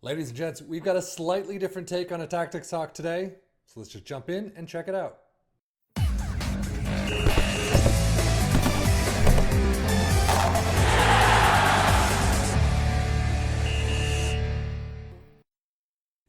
Ladies and gents, we've got a slightly different take on a tactics talk today, so let's just jump in and check it out.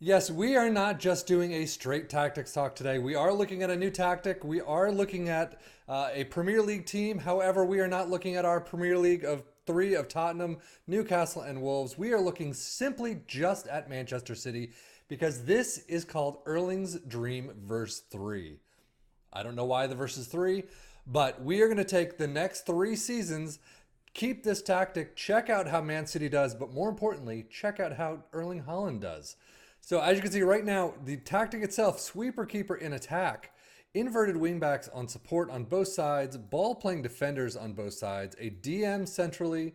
Yes, we are not just doing a straight tactics talk today. We are looking at a new tactic. We are looking at a Premier League team. However, we are not looking at our Premier League of three of Tottenham, Newcastle, and Wolves. We are looking simply just at Manchester City because this is called Erling's Dream Verse 3. I don't know why the verse is 3, but we are going to take the next 3 seasons, keep this tactic, check out how Man City does, but more importantly, check out how Erling Haaland does. So as you can see right now, the tactic itself, sweeper keeper in attack, inverted wingbacks on support on both sides, ball playing defenders on both sides, a DM centrally,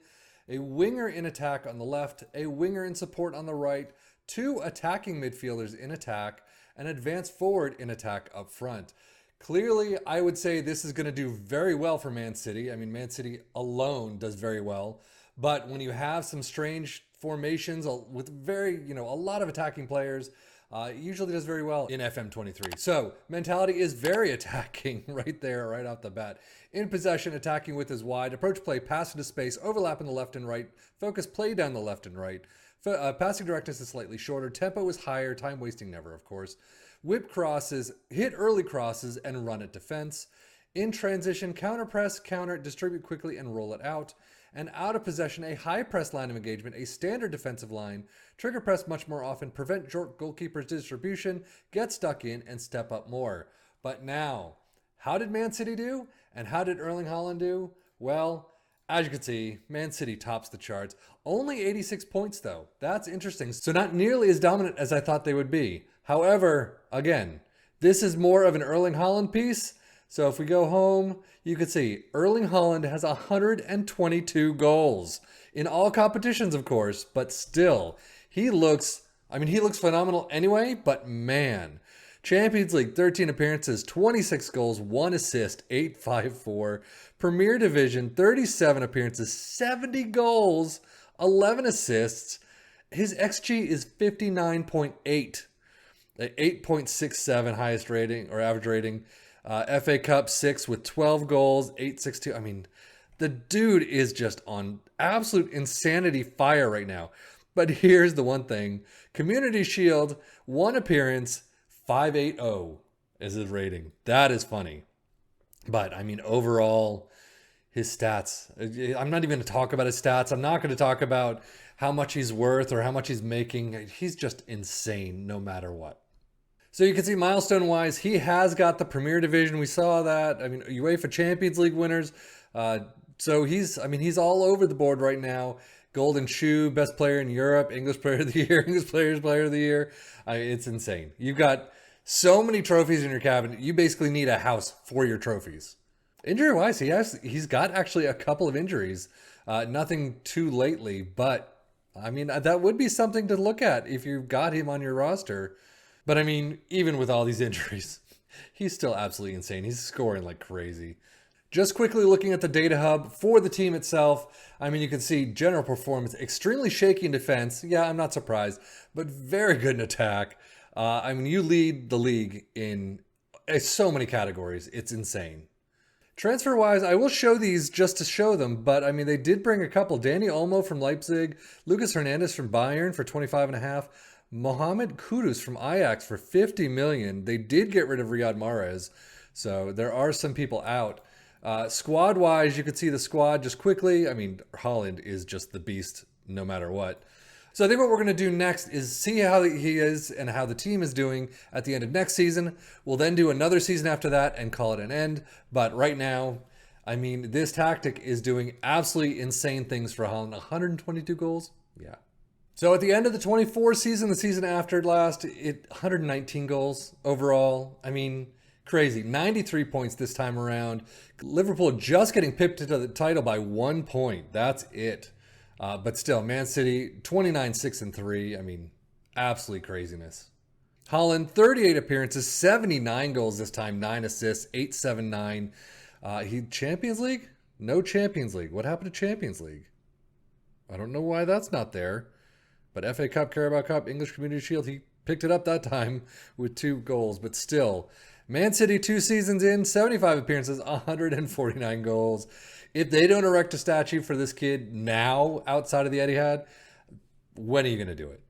a winger in attack on the left, a winger in support on the right, 2 attacking midfielders in attack, an advanced forward in attack up front. Clearly, I would say this is going to do very well for Man City. I mean, Man City alone does very well. But when you have some strange formations with a lot of attacking players, it usually does very well in FM23. So mentality is very attacking right there, right off the bat. In possession, attacking width is wide. Approach play, pass into space, overlap in the left and right. Focus play down the left and right. Passing directness is slightly shorter. Tempo is higher. Time wasting never, of course. Whip crosses, hit early crosses, and run at defense. In transition, counter press, counter, distribute quickly, and roll it out. And out of possession, a high press line of engagement, a standard defensive line, trigger press much more often, prevent goalkeeper's distribution, get stuck in, and step up more. But now, how did Man City do? And how did Erling Haaland do? Well, as you can see, Man City tops the charts. Only 86 points, though. That's interesting. So not nearly as dominant as I thought they would be. However, again, this is more of an Erling Haaland piece. So if we go home, you can see Erling Haaland has 122 goals in all competitions, of course, but still, he looks phenomenal anyway, but man, Champions League, 13 appearances, 26 goals, 1 assist, 854. Premier Division, 37 appearances, 70 goals, 11 assists. His XG is 59.8, 8.67 highest rating or average rating. FA Cup 6 with 12 goals, 862. I mean, the dude is just on absolute insanity fire right now. But here's the one thing. Community Shield, 1 appearance, 580 is his rating. That is funny. But, I mean, overall, his stats. I'm not even going to talk about his stats. I'm not going to talk about how much he's worth or how much he's making. He's just insane no matter what. So you can see milestone-wise, he has got the Premier Division. We saw that. I mean, UEFA Champions League winners. So he's all over the board right now. Golden Shoe, best player in Europe, English Player of the Year, English Players Player of the Year. It's insane. You've got so many trophies in your cabinet. You basically need a house for your trophies. Injury-wise, he's got actually a couple of injuries. Nothing too lately, but I mean, that would be something to look at if you've got him on your roster. But I mean, even with all these injuries, he's still absolutely insane. He's scoring like crazy. Just quickly looking at the data hub for the team itself, I mean, you can see general performance, extremely shaky in defense. Yeah, I'm not surprised, but very good in attack. I mean, you lead the league in so many categories. It's insane. Transfer-wise, I will show these just to show them, but I mean, they did bring a couple. Dani Olmo from Leipzig, Lucas Hernandez from Bayern for 25.5. Mohamed Kudus from Ajax for 50 million. They did get rid of Riyad Mahrez, so there are some people out. Squad-wise, you can see the squad just quickly. I mean, Haaland is just the beast no matter what. So I think what we're going to do next is see how he is and how the team is doing at the end of next season. We'll then do another season after that and call it an end. But right now, I mean, this tactic is doing absolutely insane things for Haaland. 122 goals? Yeah. So at the end of the 24 season, the season after last, 119 goals overall. I mean, crazy. 93 points this time around. Liverpool just getting pipped into the title by 1 point. That's it. But still, Man City, 29, 6, and 3. I mean, absolute craziness. Haaland, 38 appearances, 79 goals this time, 9 assists, 879. Champions League? No Champions League. What happened to Champions League? I don't know why that's not there. But FA Cup, Carabao Cup, English Community Shield, he picked it up that time with 2 goals. But still, Man City 2 seasons in, 75 appearances, 149 goals. If they don't erect a statue for this kid now outside of the Etihad, when are you going to do it?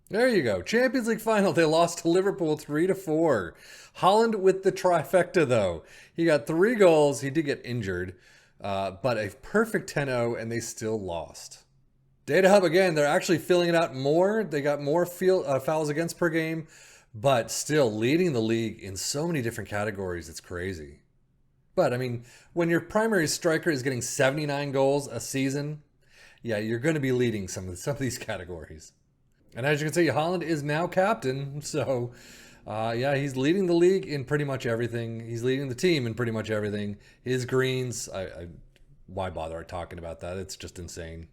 There you go. Champions League final. They lost to Liverpool 3-4. Haaland with the trifecta, though. He got 3 goals. He did get injured, but a perfect 10-0, and they still lost. Data Hub, again, they're actually filling it out more. They got more fouls against per game, but still leading the league in so many different categories. It's crazy. But, I mean, when your primary striker is getting 79 goals a season, yeah, you're going to be leading some of these categories. And as you can see, Haaland is now captain. So, yeah, he's leading the league in pretty much everything. He's leading the team in pretty much everything. His greens, why bother talking about that? It's just insane.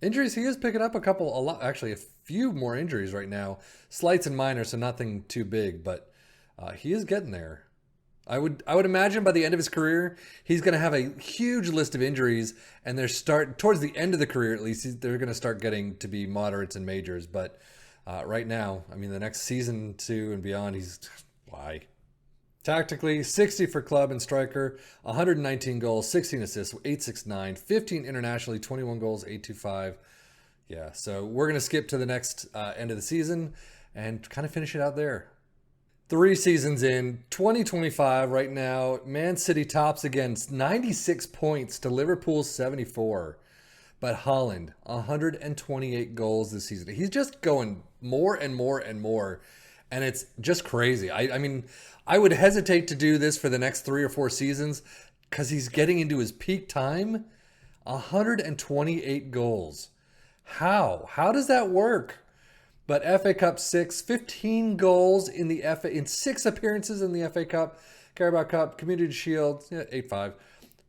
Injuries, he is picking up a few more injuries right now. Slights and minor, so nothing too big, but he is getting there. I would imagine by the end of his career, he's going to have a huge list of injuries, and towards the end of the career at least, they're going to start getting to be moderates and majors. But right now, I mean, the next season 2 and beyond, why? Tactically, 60 for club and striker, 119 goals, 16 assists, 869, 15 internationally, 21 goals, 825. Yeah, so we're going to skip to the next end of the season and kind of finish it out there. 3 seasons in, 2025 right now, Man City tops against 96 points to Liverpool's 74. But Haaland, 128 goals this season. He's just going more and more and more. And it's just crazy. I mean, I would hesitate to do this for the next 3 or 4 seasons because he's getting into his peak time. 128 goals. How? How does that work? But FA Cup 6, 15 goals in 6 appearances in the FA Cup, Carabao Cup, Community Shield, 8-5.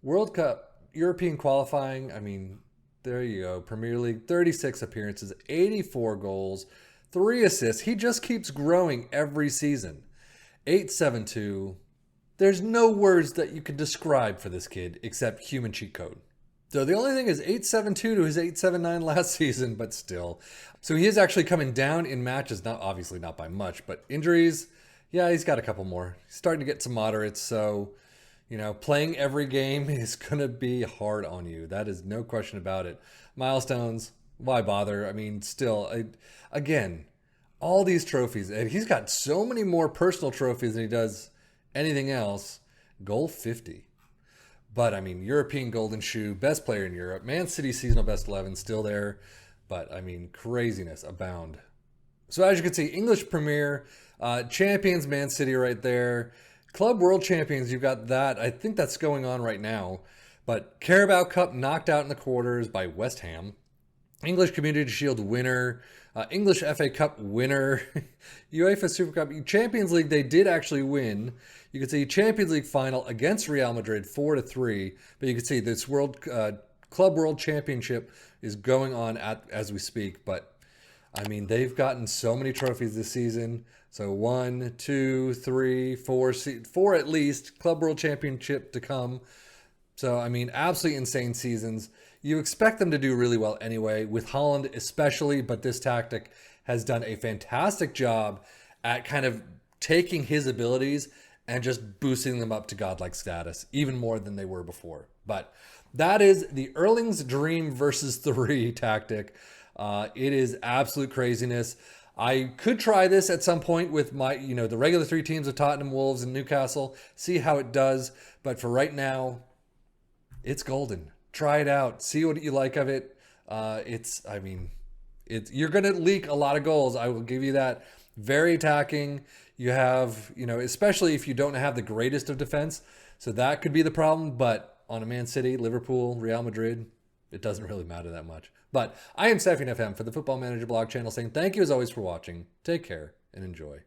World Cup, European qualifying, I mean, there you go. Premier League, 36 appearances, 84 goals, 3 assists. He just keeps growing every season. 872. There's no words that you could describe for this kid except human cheat code. So the only thing is 872 to his 879 last season, but still. So he is actually coming down in matches, obviously not by much, but injuries, yeah, he's got a couple more. He's starting to get some moderates, so, playing every game is going to be hard on you. That is no question about it. Milestones, why bother? I mean, still, again, all these trophies, and he's got so many more personal trophies than he does anything else. Goal 50. But, I mean, European Golden Shoe, best player in Europe. Man City seasonal best 11, still there. But, I mean, craziness abound. So, as you can see, English Premier, champions Man City right there. Club World Champions, you've got that. I think that's going on right now. But Carabao Cup knocked out in the quarters by West Ham. English Community Shield winner. English FA Cup winner. UEFA Super Cup. Champions League, they did actually win. You can see Champions League final against Real Madrid 4-3. But you can see this Club World Championship is going on as we speak. But, I mean, they've gotten so many trophies this season. So 1, 2, 3, 4, 4 at least. Club World Championship to come. So, I mean, absolutely insane seasons. You expect them to do really well anyway, with Haaland especially, but this tactic has done a fantastic job at kind of taking his abilities and just boosting them up to godlike status, even more than they were before. But that is the Erling's Dream versus 3 tactic. It is absolute craziness. I could try this at some point with my, the regular 3 teams of Tottenham, Wolves, and Newcastle, see how it does. But for right now, it's golden. Try it out. See what you like of it. You're going to leak a lot of goals. I will give you that. Very attacking. You have, especially if you don't have the greatest of defense. So that could be the problem. But on a Man City, Liverpool, Real Madrid, it doesn't really matter that much. But I am Stefan FM for the Football Manager blog channel saying thank you as always for watching. Take care and enjoy.